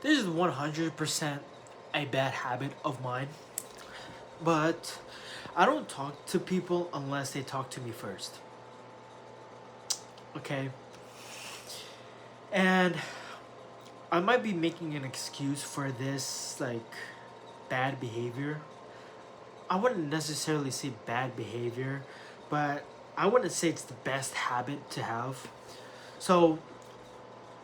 This is 100% a bad habit of mine, but I don't talk to people unless they talk to me first. Okay? And I might be making an excuse for this, like, bad behavior. I wouldn't necessarily say bad behavior, but I wouldn't say it's the best habit to have. So,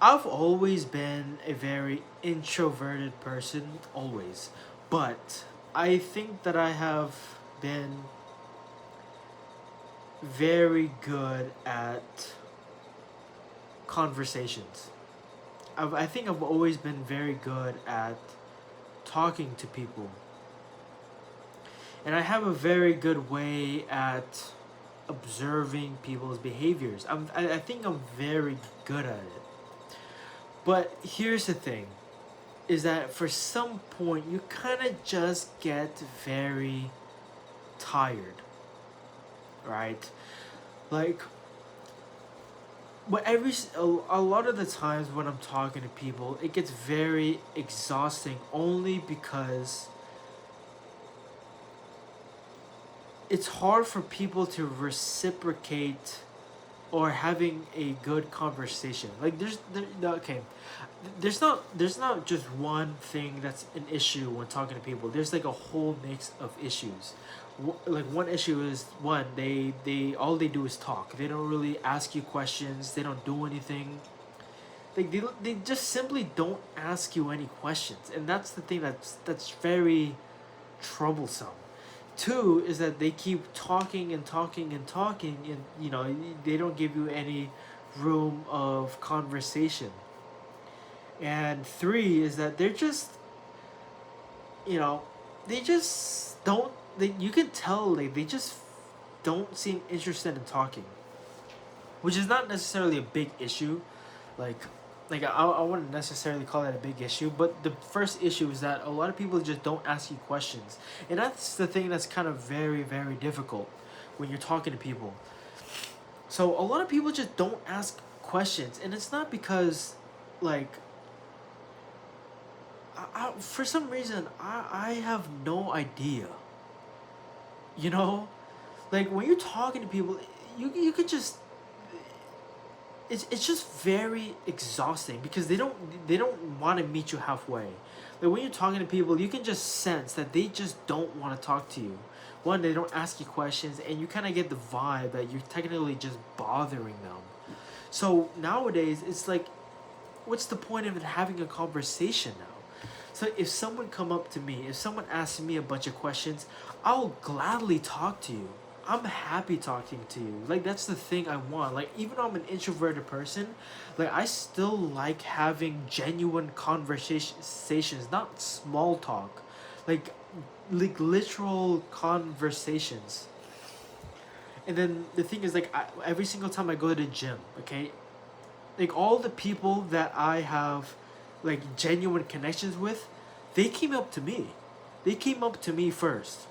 I've always been a very introverted person, always. But I think that I have been very good at conversations. I think I've always been very good at talking to people. And I have a very good way at observing people's behaviors. I think I'm very good at it. But here's the thing is that for some point you kind of just get very tired, right? Like, but a lot of the times when I'm talking to people, it gets very exhausting only because it's hard for people to reciprocate or having a good conversation. Like okay, there's not just one thing that's an issue when talking to people. There's like a whole mix of issues. Like one issue is one they all they do is talk. They don't really ask you questions. They don't do anything. They just simply don't ask you any questions, and that's the thing that's very troublesome. Two is that they keep talking and talking and talking, and they don't give you any room of conversation. And three is that they're just, you know, they just don't. You can tell they just don't seem interested in talking, which is not necessarily a big issue. Like, I wouldn't necessarily call that a big issue, but the first issue is that a lot of people just don't ask you questions, and that's the thing that's kind of very very difficult when you're talking to people. So a lot of people just don't ask questions, and it's not because, like, for some reason I have no idea. You know, like when you're talking to people, you could just it's just very exhausting because they don't want to meet you halfway. Like when you're talking to people, you can just sense that they just don't want to talk to you. One, they don't ask you questions, and you kind of get the vibe that you're technically just bothering them. So nowadays, it's like, what's the point of having a conversation now? So if someone come up to me, if someone asks me a bunch of questions, I'll gladly talk to you. I'm happy talking to you. Like that's the thing I want. Like even though I'm an introverted person, like I still like having genuine conversations, not small talk. Like literal conversations. And then the thing is like every single time I go to the gym, okay? Like all the people that I have like genuine connections with, they came up to me. They came up to me first.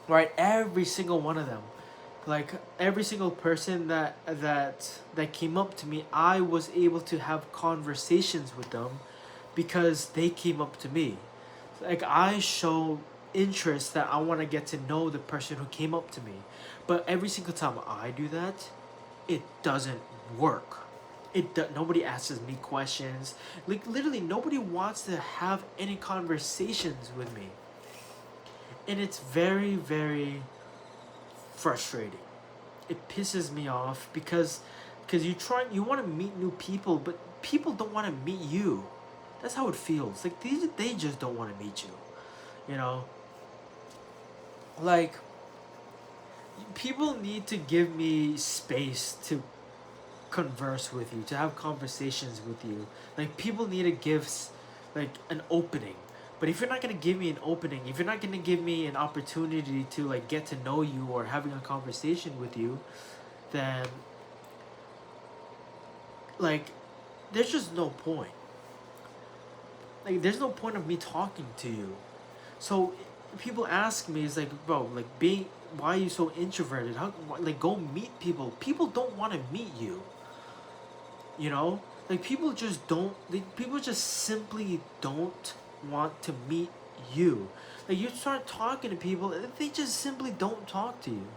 Right? Every single one of them. Like every single person that came up to me, I was able to have conversations with them because they came up to me. Like I show interest that I want to get to know the person who came up to me. But every single time I do that, it doesn't work. Nobody asks me questions. Like literally nobody wants to have any conversations with me. And it's very very frustrating. It pisses me off because you want to meet new people, but people don't want to meet you. That's how it feels. Like they just don't want to meet you. You know, like people need to give me space to converse with you, to have conversations with you. Like people need to give like an opening. But if you're not gonna give me an opening, if you're not gonna give me an opportunity to like get to know you or having a conversation with you, then like there's just no point. Like there's no point of me talking to you. So people ask me, it's like, bro, like being why are you so introverted? How like go meet people. People don't want to meet you. You know? Like people just don't. People just simply don't want to meet you. Like you start talking to people, and they just simply don't talk to you.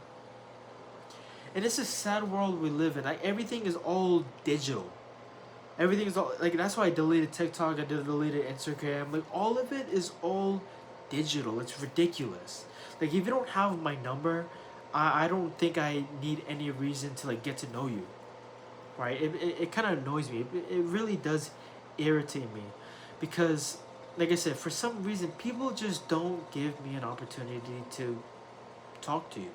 And it's a sad world we live in. Like everything is all digital. Everything is all like that's why I deleted TikTok. I deleted Instagram. Like all of it is all digital. It's ridiculous. Like if you don't have my number, I don't think I need any reason to like get to know you. Right? It kind of annoys me. It really does irritate me, because like I said, for some reason people just don't give me an opportunity to talk to you.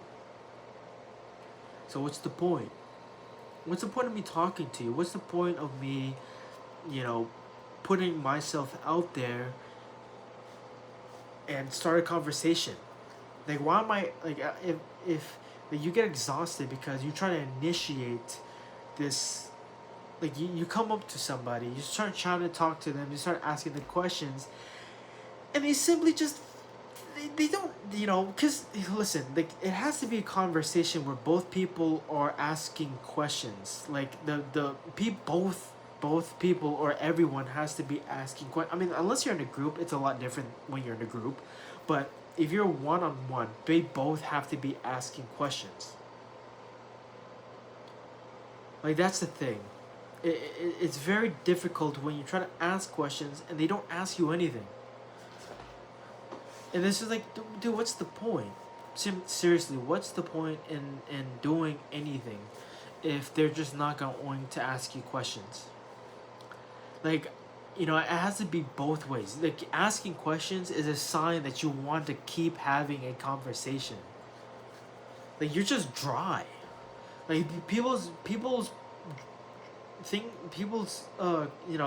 So what's the point? What's the point of me talking to you? What's the point of me, you know, putting myself out there and start a conversation? Like, why am I like if like, you get exhausted because you try to initiate this, like you come up to somebody, you start trying to talk to them, you start asking them questions, and they simply just they don't, because listen, like it has to be a conversation where both people are asking questions, like both people or everyone has to be asking I mean, unless you're in a group, it's a lot different when you're in a group, but if you're one-on-one, they both have to be asking questions. Like that's the thing. It's very difficult when you try to ask questions and they don't ask you anything. And this is like, dude, what's the point? Seriously, what's the point in doing anything if they're just not going to ask you questions? Like, it has to be both ways. Like, asking questions is a sign that you want to keep having a conversation. Like, you're just dry. Like, people's thing,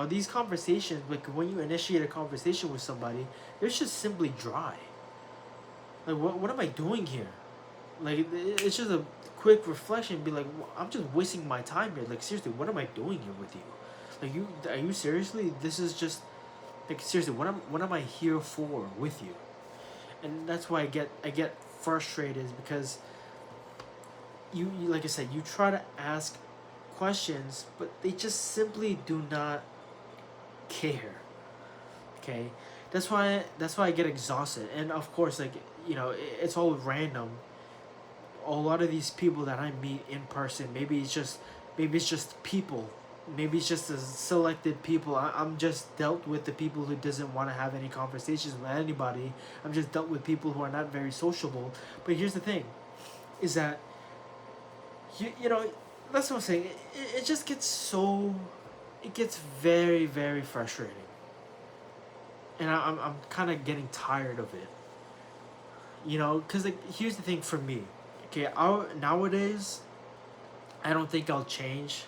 these conversations, like when you initiate a conversation with somebody, they're just simply dry. Like, what am I doing here? Like, it's just a quick reflection. Be like, I'm just wasting my time here. Like, seriously, what am I doing here with you? Like, are you seriously? This is just like, seriously. What am I here for with you? And that's why I get frustrated, is because you like I said, you try to ask questions, but they just simply do not care. Okay, that's why I get exhausted, and of course, like, it's all random. A lot of these people that I meet in person, maybe it's just people, maybe it's just a selected people. I'm just dealt with the people who doesn't want to have any conversations with anybody. I'm just dealt with people who are not very sociable. But here's the thing, is that you know that's what I'm saying. It just gets so, it gets very, very frustrating, and I'm kind of getting tired of it. Because like, here's the thing for me. Okay, nowadays, I don't think I'll change.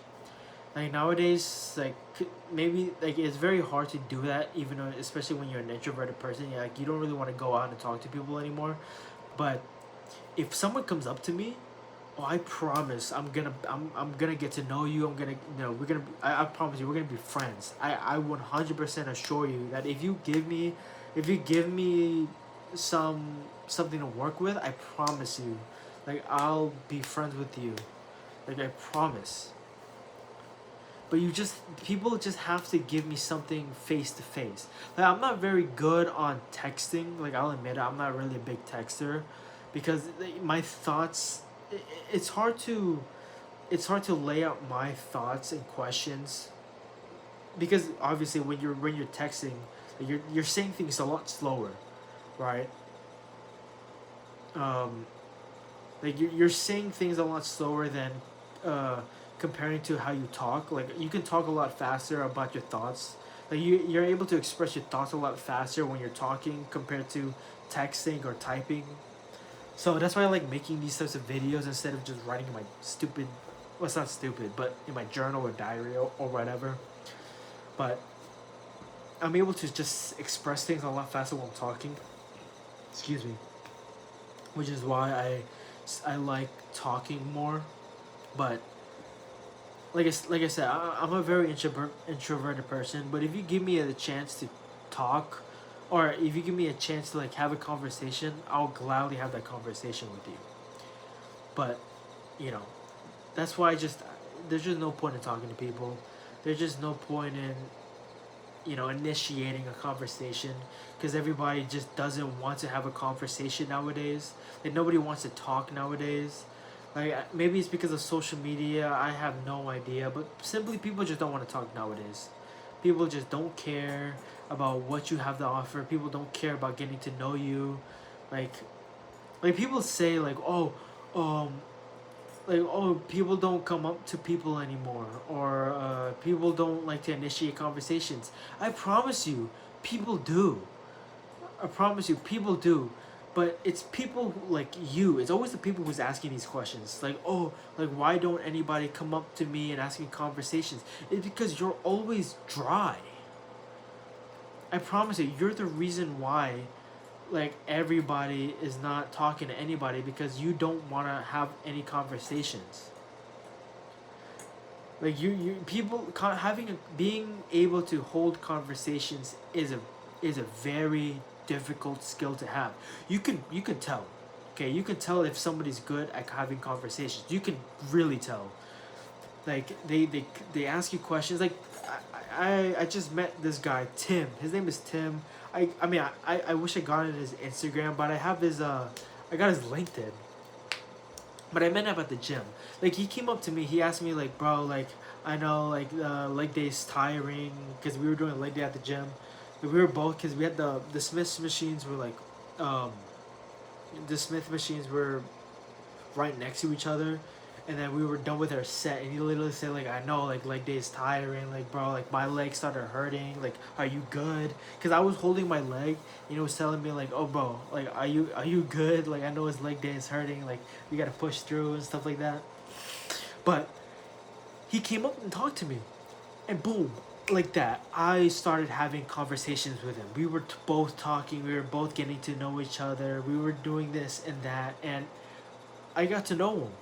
Like nowadays, like maybe like it's very hard to do that, even though, especially when you're an introverted person, like you don't really want to go out and talk to people anymore. But if someone comes up to me, oh, I promise I'm gonna get to know you. I'm gonna, I promise you, we're gonna be friends. I 100% assure you that if you give me something to work with, I promise you, like I'll be friends with you. Like I promise. But people just have to give me something face to face. Like I'm not very good on texting. Like I'll admit it, I'm not really a big texter, because like, my thoughts, it's hard to lay out my thoughts and questions, because obviously when you're texting, like, you're saying things a lot slower, right? Um, like you're saying things a lot slower than uh, comparing to how you talk. Like you can talk a lot faster about your thoughts. Like you're able to express your thoughts a lot faster when you're talking compared to texting or typing. So that's why I like making these types of videos instead of just writing in my stupid, well, it's not stupid, but in my journal or diary, or whatever. But I'm able to just express things a lot faster while I'm talking. Excuse me. Which is why I like talking more. But like I said, I'm a very introverted person. But if you give me a chance to talk, or if you give me a chance to like have a conversation, I'll gladly have that conversation with you. But you know, that's why there's just no point in talking to people. there's just no point in, initiating a conversation, because everybody just doesn't want to have a conversation nowadays. Like nobody wants to talk nowadays. Like maybe it's because of social media. I have no idea, but simply people just don't want to talk nowadays. People just don't care about what you have to offer. People don't care about getting to know you. Like people say like, oh, um people don't come up to people anymore, or people don't like to initiate conversations. I promise you, people do. I promise you, people do. But it's people like you. It's always the people who's asking these questions. Like, oh, like why don't anybody come up to me and ask me conversations? It's because you're always dry. I promise you, you're the reason why like everybody is not talking to anybody, because you don't want to have any conversations. Like you people having being able to hold conversations is a very difficult skill to have. You can tell. Okay, you can tell if somebody's good at having conversations. You can really tell. Like they ask you questions. Like I just met this guy Tim. His name is Tim. I mean I wish I got his Instagram, but I have his I got his LinkedIn. But I met him at the gym. Like he came up to me. He asked me like, bro, like I know like leg day is tiring, because we were doing a leg day at the gym. We were both, because we had the Smith machines were like, um, the Smith machines were right next to each other, and then we were done with our set, and he literally said like, I know like leg day is tiring, like bro, like my leg started hurting, like are you good? Because I was holding my leg, and he was telling me like, oh bro, like are you good? Like I know his leg day is hurting, like we gotta push through and stuff like that. But he came up and talked to me, and boom, like that, I started having conversations with him. We were both talking, we were both getting to know each other, we were doing this and that, and I got to know him.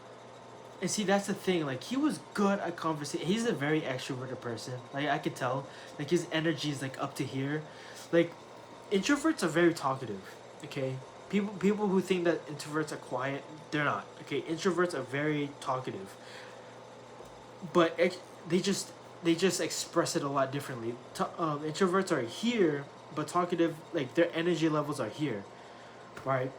And see, that's the thing. Like he was good at conversation. He's a very extroverted person. Like I could tell. Like his energy is like up to here. Like introverts are very talkative. Okay, people who think that introverts are quiet, they're not. Okay, introverts are very talkative. But they just express it a lot differently. Introverts are here, but talkative, like their energy levels are here, right?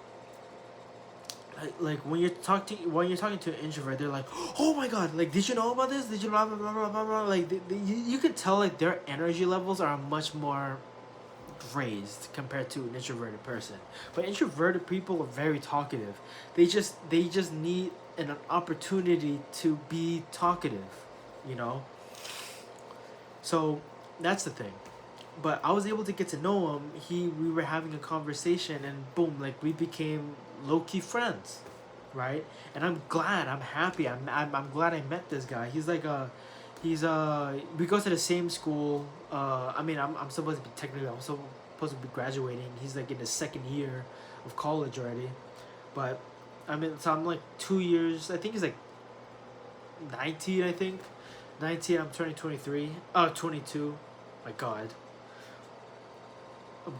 Like when you're talking to an introvert, they're like, oh my god, like did you know about this? Did you blah blah blah blah blah blah? Like you could tell like their energy levels are much more raised compared to an introverted person. But introverted people are very talkative. They just need an opportunity to be talkative, you know. So that's the thing. But I was able to get to know him. We were having a conversation, and boom, like we became low key friends, right? And I'm glad, I'm happy, I'm glad I met this guy. He's like we go to the same school. I mean I'm supposed to be technically, I'm supposed to be graduating. He's like in his second year of college already, but I mean so I'm like 2 years. I think he's like 19. I think 19. I'm turning 23. 22. My God.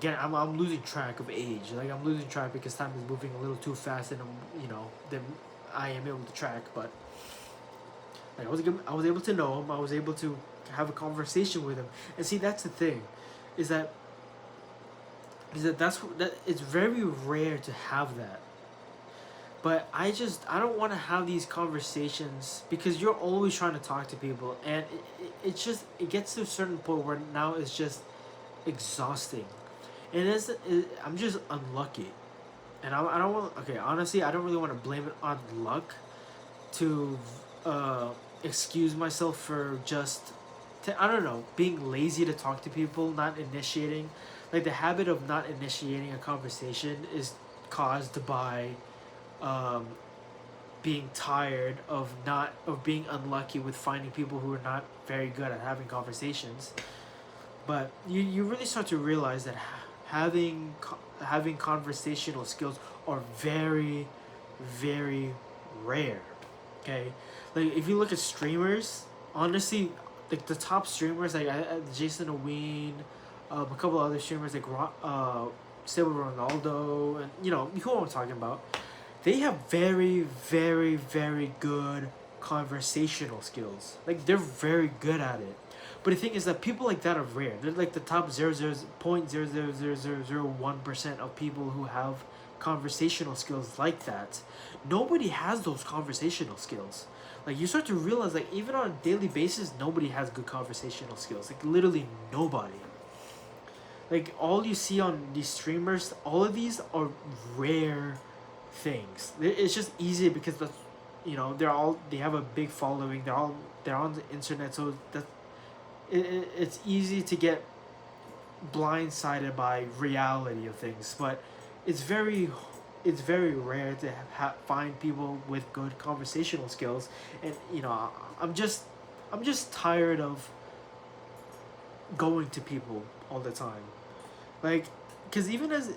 I'm losing track of age. Like I'm losing track because time is moving a little too fast, and then I am able to track. But like I was able to know him. I was able to have a conversation with him. And see, that's the thing, is that that it's very rare to have that. But I don't want to have these conversations, because you're always trying to talk to people, and it gets to a certain point where now it's just exhausting. I'm just unlucky, and I don't want. Okay, honestly, I don't really want to blame it on luck to excuse myself for just I don't know, being lazy to talk to people, not initiating. Like the habit of not initiating a conversation is caused by um, being tired of being unlucky with finding people who are not very good at having conversations. But you really start to realize that having conversational skills are very, very rare. Okay, like if you look at streamers, honestly, like the top streamers, like Jason Oween, a couple of other streamers like Stable Ronaldo, and you know what I'm talking about. They have very, very, very good conversational skills. Like they're very good at it. But the thing is that people like that are rare. They're like the top 0.0000001% of people who have conversational skills like that. Nobody has those conversational skills. Like you start to realize, like even on a daily basis, nobody has good conversational skills. Like literally nobody. Like all you see on these streamers, all of these are rare things. It's just easy because that's, they have a big following. They're on the internet, so that it's easy to get blindsided by reality of things. But it's very it's very rare to find people with good conversational skills, and I'm just tired of going to people all the time, like, because even as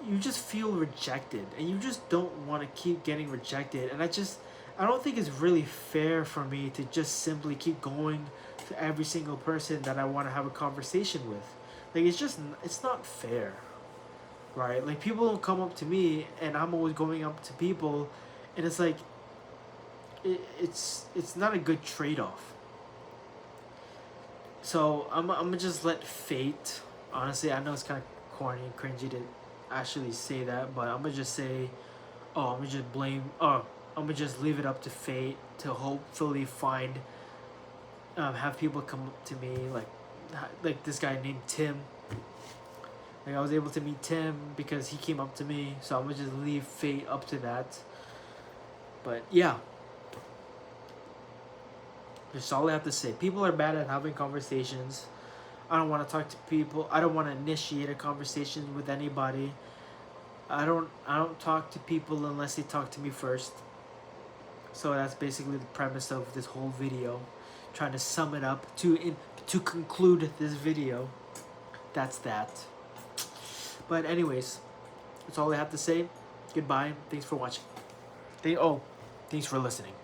you just feel rejected and you just don't want to keep getting rejected, and I don't think it's really fair for me to just simply keep going to every single person that I want to have a conversation with. Like it's not fair, right? Like people don't come up to me and I'm always going up to people, and it's like it's not a good trade-off. So I'm gonna just let fate. Honestly, I know it's kind of corny and cringy to actually say that, but I'm gonna just say, oh, I'm gonna just blame. Oh, I'm gonna just leave it up to fate to hopefully find, have people come up to me, like this guy named Tim. Like I was able to meet Tim because he came up to me, so I'm gonna just leave fate up to that. But yeah, that's all I have to say. People are bad at having conversations. I don't want to talk to people. I don't want to initiate a conversation with anybody. I don't talk to people unless they talk to me first. So that's basically the premise of this whole video. Trying to sum it up to conclude this video. That's that. But anyways, that's all I have to say. Goodbye. Thanks for watching. Thanks for listening.